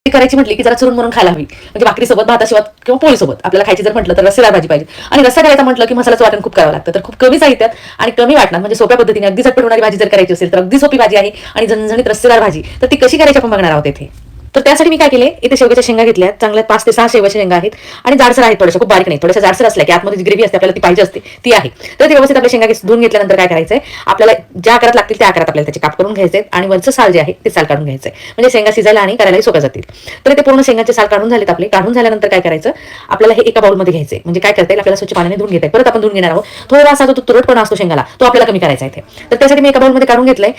करायची म्हटली की जरा चुरून म्हणून खायला हवी, म्हणजे भाकरीसोबत, भातासोबत किंवा पोळीसोबत आपल्याला खायची जर म्हटलं तर रस्सेदार भाजी पाहिजे. आणि रस्सा करायचा म्हटलं की मसाल्याचं वाटण खूप करावं लागतं. तर खूप कमी साहित्यात आणि कमी वाटणात म्हणजे सोप्या पद्धतीने अगदी झटपट होणारी भाजी जर करायची असेल तर अगदी सोपी भाजी आहे आणि झणझणीत रस्सेदार भाजी. तर ती कशी करायची आपण बघणार आहोत इथे. तर त्यासाठी मी काय केले, इथे शेवग्याच्या शेंगा घेतल्या, चांगल्या 5 ते 6 शेवग्याच्या शेंगा आहेत आणि जाडसर आहेत थोड्याशा, खूप बारीक नाही, थोड्याशा जाडसर असल्या की आतमध्ये जी ग्रेव्ही असते आपल्याला ती पाहिजे असते ती आहे. तर ती व्यवस्थित आपल्या शेंगा धुवून घेतल्यानंतर काय करायचंय, आपल्याला ज्या आकारात लागतील त्या आकारात आपल्याला त्याचे काप करून घ्यायचे आणि वरचं साल जे आहे ते साल काढून घ्यायचंय, म्हणजे शेंगा शिजायला आणि करायलाही सोप्या जातील. तर ते पूर्ण शेंगाचे साल काढून झालेत आपले. काढून झाल्यानंतर काय करायचं, आपल्याला हे एका बाउलमध्ये घ्यायचे, म्हणजे काय करता येईल आपल्याला स्वच्छ पाण्याने धुवून घेता येईल. परत आपण धुवून घेणार आहोत. थोडासा जो तुरटपणा असतो शेंगाला तो आपल्याला कमी करायचा आहे. तर त्यासाठी मी एका बाउलमध्ये काढून घेतलंय.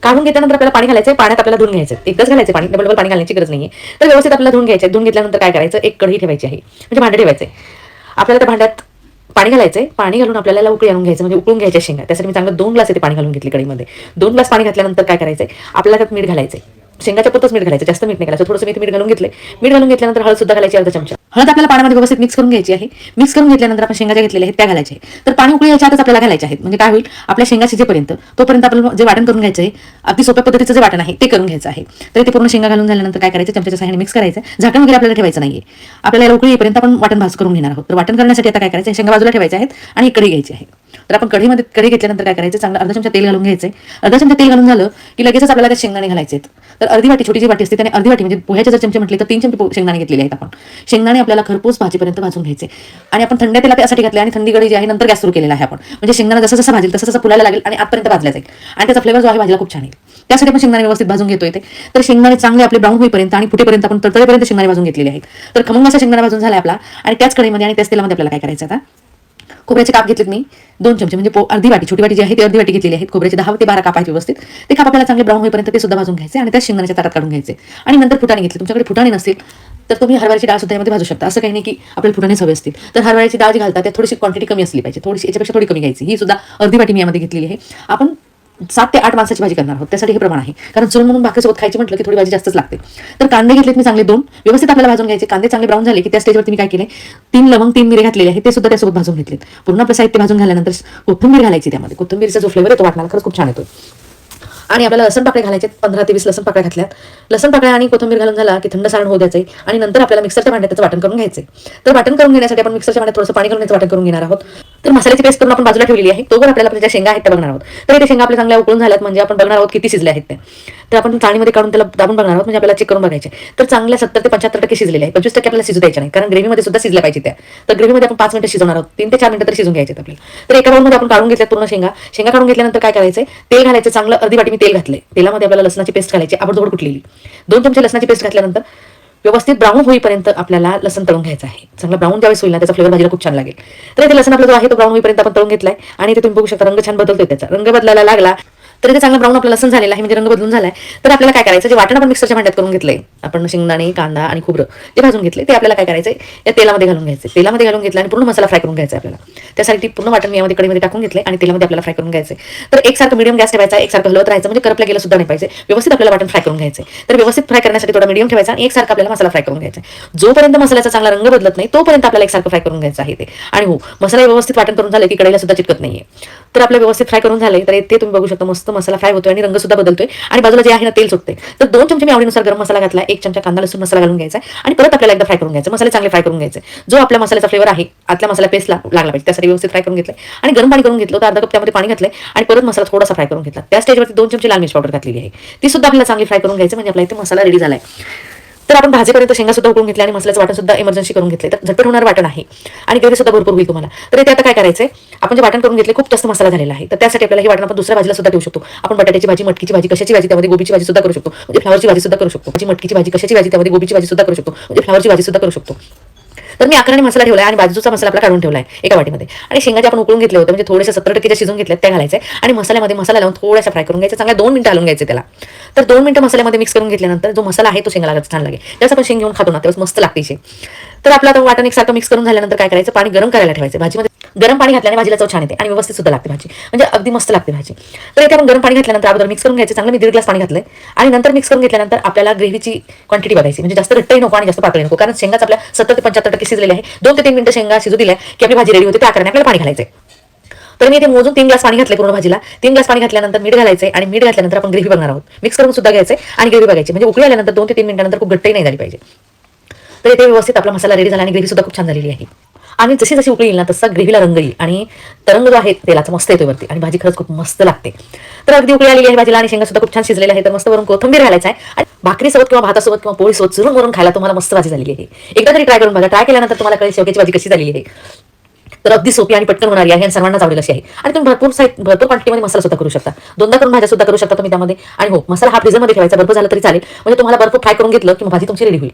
काढून घेतल्यानंतर आपल्याला पाणी घालायचं, पाण्यात आपल्याला धुवून घ्यायचं, एकदाच घालायचं पाणी, डबल पाणी घालण्याची गरज नाहीये. तर व्यवस्थित आपल्याला धुवून घ्यायचं. धुवून घेतल्यानंतर काय करायचं, एक कढई ठेवायची आहे, म्हणजे भांडं ठेवायचंय. आपल्याला त्या भांड्यात पाणी घालायचंय. पाणी घालून आपल्याला उकळी आणून घ्यायचं, म्हणजे उकळून घ्यायच्या शेंगा. त्यासाठी मी चांगलं 2 ग्लास इथे पाणी घालून घेतले कढईमध्ये. 2 ग्लास पाणी घातल्यानंतर काय करायचंय, आपल्याला त्यात मीठ घालायचंय. शेंगाच्या पुरतच मीठ घालायचं, जास्त मीठ नाही घालायचं. थोडंसं मीठ घालून घेतले. मीठ घालून घेतल्यानंतर हळद सुद्धा घालायची, अर्धा चमचा हळद आपल्याला पाण्यामध्ये व्यवस्थित मिक्स करून घ्यायची आहे. मिक्स करून घेतल्यानंतर आपण शेंगा ज्या घेतलेल्या आहेत त्या घालायच्या आहे. तर पाणी उकळी याच्या आतच आपल्याला घालायचे आहेत, म्हणजे काय होईल, आपल्या शेंगा शिजेपर्यंत तोपर्यंत आपल्याला जे वाटण करून घ्यायचं आहे, अगदी सोप्या पद्धतीचं जे वाटण आहे ते करून घ्यायचं आहे. तर ते पूर्ण शेंगा घालून झाल्यानंतर काय करायचं, चमच्याच्या सहाय्याने मिक्स करायचं. झाकण वगैरे आपल्याला ठेवायचं नाहीये. आपल्याला उकळी येईपर्यंत आपण वाटण भाज करून घेणार आहोत. तर वाटण करण्यासाठी आता काय करायचं, शेंगा बाजूला ठेवायच्या आहेत आणि कढई घ्यायची आहे. तर आपण कढई घेतल्यानंतर काय करायचं, चांगला अर्धा चमचा तेल घालून घ्यायचंय. अर्धा चमचा तेल घालून झालं की लगेचच आपल्याला त्या शेंगदाणे घालायचे आहेत. तर अर्धी वाटी, छोटी जी वाटी असते त्याने अर्धी वाटी, म्हणजे पोह्याचे जर चमचे म्हटले तर 3 चमचे शेंगदाणे घेतलेले आहेत आपण. शेंगदाणे आपल्याला खरपूस भाजीपर्यंत भाजून घ्यायचे आणि आपण थंड तेलात त्यासाठी घातले आणि थंडी कढई जी आहे नंतर गॅस सुरू केलेला आहे आपण, म्हणजे शेंगदाणा जसं जसं भाजेल तसं फुलायला लागेल आणि आतपर्यंत भाजला जाईल आणि त्याचा फ्लेवर जो आहे भाजीला खूप छान येईल. त्यासाठी आपण शेंगदाणे व्यवस्थित भाजून घेतोय ते. तर शेंगदाणे चांगले आपले ब्राऊन होईपर्यंत आणि फुटेपर्यंत आपण तळतळेपर्यंत शेंगदाणे भाजून घेतलेले आहेत. तर खमंग असा शेंगदाणा भाजून झाला आपला आणि त्याच कढईमध्ये आणि त्याच तेलामध्ये आपल्याला काय करायचं, आता खोबऱ्याचे काप घेतलेत मी 2 चमचे, म्हणजे अर्धी वाटी, छोटी वाटी जी आहे ती अर्धी वाटी घेतलेली आहेत. खोबऱ्याचे 10 ते 12 काप आहेत व्यवस्थित. ते काप आपल्याला चांगले ब्राऊन होईपर्यंत ते सुद्धा भाजून घ्यायचे आणि त्या शेंगदाण्याच्या ताटात काढून घ्यायचे. आणि नंतर फुटाणे घेतले. तुमच्याकडे फुटाणे नसतील तर तुम्ही हरभऱ्याची डाळ सुद्धा यामध्ये भाजू शकता. असं काही नाही की आपल्याला फुटाणेच हवे असतील. तर हरभऱ्याची डाळ जी घालता त्यात थोडीशी क्वांटिटी कमी असली पाहिजे, थोडीशी याच्यापेक्षा थोडी कमी घ्यायची. ही सुद्धा अर्धी वाटी मी यामध्ये घेतलेली आहे. आपण 7 ते 8 माणसाची भाजी करणार आहोत, त्यासाठी हे प्रमाण आहे. कारण चुरून म्हणून भाकरीसोबत खायची म्हटलं की थोडी भाजी जास्तच लागते. तर कांदे घेतलेत मी चांगले 2, व्यवस्थित आपल्याला भाजून घ्यायचे. कांदे चांगले ब्राऊन झाले की त्या स्टेजवरती मी काय केले, 3 लवंग, 3 मिरे घातलेले आहेत, ते सुद्धा त्यासोबत भाजून घेतलेत. पूर्ण आपलं साहित्य भाजून झाल्यानंतर कोथिंबीर घालायची त्यामध्ये. कोथिंबीरचा जो फ्लेवर येतो वाटणाला खरंच खूप छान येतो. आणि आपल्याला लसण पाकळे घालायचे, 15 ते 20 लसण पाकळ्या घातल्यात. लसण पाकळ्या आणि कोथिंबीर घालून झाला की थंड सारण होऊ द्यायचे आणि नंतर आपल्याला मिक्सरच्या भांड्यात त्याचं वाटण करून घ्यायचे. तर वाटण करून घेण्यासाठी आपण मिक्सरच्या भांड्यात थोडंसं पाणी घालून त्याचं वाटण करून घेणार आहोत. तर मसाल्याची पेस्ट करून आपण बाजूला ठेवलेली आहे. तोवर आपल्याला ज्या शेंगा आहेत त्या बघणार आहोत. तर इथे शेंगा आपल्या चांगल्या उकळून झाल्यात, म्हणजे आपण बघणार आहोत किती शिजले आहेत ते. तर आपण चाळणीमध्ये काढून त्याला दाबून बघणार आहोत, म्हणजे आपल्याला चेक करून बघायचे. तर चांगल्या 70 ते 75% शिजलेले आहे. 25% आपल्याला शिजू द्यायचे नाही, कारण ग्रेव्हीमध्ये सुद्धा शिजल्या पाहिजे त्या. तर ग्रेव्हीमध्ये आपण 5 मिनिटं शिजवणार आहोत, 3 ते 4 मिनिटं तरी शिजून घ्यायचे आपल्याला. तर एका बाउलमध्ये आपण काढून घेतल्यात पूर्ण शेंगा काढून घेतल्यानंतर काय करायचं, तेल घालायचं चांगलं. अर्धी वाटी मी तेल घातले. तेलामध्ये आपल्याला लसणाची पेस्ट घालायची, आबडधोबड कुटलेली. 2 चमचे लसणाची पेस्ट घातल्यानंतर व्यवस्थित ब्राऊन होईपर्यंत आपल्याला लसण तळून घ्यायचं आहे. चांगला ब्राऊन ज्यावेळेस होईल ना त्याचा फ्लेवर भाजीला खूप छान लागेल. तर इथे लसण आपला जो आहे तो ब्राऊन होईपर्यंत आपण तळून घेतलाय आणि इथे तुम्ही बघू शकता रंग छान बदलतोय, त्याचा रंग बदलायला लागला. तर इथे चांगला ब्राऊन आपला लसण झालेला आहे, म्हणजे रंग बदलून झालाय. तर आपल्याला काय करायचं, जे वाटण आपण मिक्सरच्या भांड्यात करून घेतलंय, आपण शेंगदाणे, कांदा आणि खोबरं जे भाजून घेतले ते आपल्याला काय करायचंय, या तेलामध्ये घालून घ्यायचे. तेलामध्ये घालून घेतलं आणि पूर्ण मसाला फ्राय करून घ्यायचा आपल्याला. त्यासाठी पूर्ण वाटण मी यामध्ये कढईमध्ये टाकून घेतले आणि तेलामध्ये आपल्याला फ्राय करून घ्यायचे. तर एकसारखं मीडियम गॅस ठेवायचा, एकसारखं हलवत राहायचं, म्हणजे करपला गेलं सुद्धा नाही पाहिजे. व्यवस्थित आपल्याला वाटण फ्राय करून घ्यायचे. तर व्यवस्थित फ्राय करण्यासाठी थोडा मीडियम ठेवायचा आणि एकसारखं आपल्याला मसाला फ्राय करून घ्यायचा. जोपर्यंत मसाल्याचा चांगला रंग बदलत नाही तोपर्यंत आपल्याला एकसारखं फ्राय करून घ्यायचं आहे ते. आणि हो, मसाला व्यवस्थित वाटण करून झाले की कढईला सुद्धा चिटकत नाहीये. तर आपलं व्यवस्थित फ्राय करून झाले. तर इथे तुम्ही बघू शकता मस्त मसाला फ्राय होतोय आणि रंग सुद्धा बदलतोय आणि बाजूला जे आहे ना तेल सुटते. तर 2 चमचे मी आवडीनुसार गरम मसाला घातला, 1 चमचा कांदा लसूण मसाला घालून घ्यायचा आणि परत आपल्याला एकदा फ्राय करून घ्यायचं. मसाले चांगले फ्राय करून घ्यायचे. जो आपल्या मसाल्याचा फ्लेवर आहे आतल्या मसाला पेस्ट लागला पाहिजे, त्यासाठी व्यवस्थित फ्राय करून घेतले आणि गरम पाणी करून घेतलं. तर अर्धा कप त्यामध्ये पाणी घातले आणि परत मसाला थोडासा फ्राय करून घेतला. त्या स्टेजवरती 2 चमचे लाल मिरची पावडर घातलेली आहे, ती सुद्धा आपल्याला चांगली फ्राय करून घ्यायचं, म्हणजे आपला इथे मसाला रेडी झालाय. तर आपण भाजीपर्यंत शेंगा सुद्धा उकळून घेतले आणि मसाल्याचं वाटण सुद्धा इमर्जन्सी करून घेतले. तर झटपट होणार वाटण आहे आणि ग्रेव्ही सुद्धा भरपूर होईल तुम्हाला. तर इथे आता काय करायचंय, आपण जे वाटण करून घेतले खूप जास्त मसाला झालेला आहे. तर त्यासाठी आपल्याला हे वाटण आपण दुसऱ्या भाजीला सुद्धा देऊ शकतो. आपण बटाट्याची भाजी, मटकीची भाजी, कशाची भाजी, त्यामध्ये गोबीची भाजी सुद्धा करू शकतो, म्हणजे फ्लावरची भाजी सुद्धा करू शकतो. मटकीची भाजी, कशाची भाजी, त्यामध्ये गोबीची भाजी सुद्धा करू शकतो, म्हणजे फ्लावरची भाजी सुद्धा करू शकतो. तर मी आकाराने मसाला ठेवलाय आणि बाजूचा मसाला आपला काढून ठेवलाय एका वाटीमध्ये. आणि शेंगा जे आपण उकळून घेतले होते, म्हणजे थोडेसे 70% शिजून घेतले त्या घालायचे आणि मसाल्यामध्ये मसाला लावून थोडासा फ्राय करून घ्यायचा. चांगला 2 मिनिटं हलवून घ्यायचे त्याला. तर 2 मिनिटं मसाल्यामध्ये मिक्स करून घेतल्यानंतर जो मसाला आहे तो शेंगाला छान लागेल. त्यास आपण शेंग घेऊन खातो ना तेव्हा मस्त लागते शे. तर आपला आता वाटण एकसारखं मिक्स करून झाल्यानंतर काय करायचं, पाणी गरम करायला ठेवायचं. भाजीमध्ये गरम पाणी घातल्याने भाजीला चव छान येते आणि व्यवस्थित सुद्धा लागते भाजी, म्हणजे अगदी मस्त लागते भाजी. तर इथे आपण गरम पाणी घातल्यानंतर अगोदर मिक्स करून घ्यायचे. चांगलं मी 1.5 ग्लास पाणी घातलंय आणि नंतर मिक्स करून घेतल्यानंतर आपल्याला ग्रेव्हीची क्वांटिटी बघायची, म्हणजे जास्त घट्टही नको आणि जास्त पातळही नको, कारण शेंगाच आपल्या 70 ते 75% शिजलेले आहे. 2 ते 3 मिनिटं शेंगा शिजू दिल्या की आपली भाजी रेडी होते. त्या आकाराने आपल्याला पाणी घालायचंय. तर मी इथे मोजून 3 ग्लास पाणी घातले पूर्ण भाजीला. 3 ग्लास पाणी घातल्यानंतर मीठ घालायचे आणि मीठ घातल्यानंतर आपण ग्रेव्ही बघणार आहोत. मिक्स करून सुद्धा घ्यायचे आणि ग्रेव्ही बघायची, म्हणजे उकळी आल्यानंतर 2 ते 3 मिनिटांनंतर खूप घट्टही नाही झाली पाहिजे. तर इथे व्यवस्थित आपला मसाला रेडी झाला आणि ग्रेव्ही सुद्धा खूप छान झालेली आहे. आणि जशी जशी उकळी येईल ना तसा ग्रेव्हीला रंग येईल आणि तरंग जो आहे तेलाचा मस्त येतो वरती आणि भाजी खरंच खूप मस्त लागते. तर अगदी उकळी आलेली आहे भाजीला आणि शेंगा सुद्धा खूप छान शिजलेल्या आहे. तर मस्त वरून कोथिंबीर घालायचं आहे आणि भाकरीसोबत किंवा भातासोबत किंवा पोळीसोबत चुरून वरून खायला तुम्हाला मस्त भाजी झालेली आहे. एकदा तरी ट्राय करून बघा. ट्राय केल्यानंतर तुम्हाला कळेल शेवग्याची भाजी कशी झालेली आहे. तर अगदी सोपी आणि पटकन होणारी आहे आणि सर्वांनाच आवडेल अशी आहे. आणि तुम्ही भरपूर क्वांटिटीमध्ये मसाला सुद्धा करू शकता. 2दा करून भाज्या सुद्धा करू शकता तुम्ही त्यामध्ये. आणि हो, मसाला हा फ्रीजरमध्ये ठेवायचा, बर्फ झाला तरी चालेल, म्हणजे तुम्हाला बर्फ फ्राय करून घेतलं की भाजी तुमची रेडी होईल.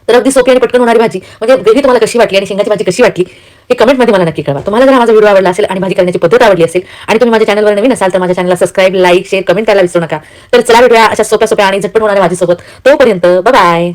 तर अगदी सोपी आणि पटकन होणारी भाजी, म्हणजे ग्रेव्ही तुम्हाला कशी वाटली आणि शेंगाची भाजी कशी वाटली हे कमेंटमध्ये मला नक्की कळवा. तुम्हाला जर हा माझा व्हिडिओ आवडला असेल आणि भाजी करण्याची पद्धत आवडली असेल आणि तुम्ही माझ्या चॅनलवर नवीन असाल तर माझ्या चॅनलला सबस्क्राईब, लाईक, शेअर, कमेंट करायला विसरू नका. तर चला भेटूया अशा सोप्या आणि झटपट होणाऱ्या भाजीसोबत. तोपर्यंत बाय बाय.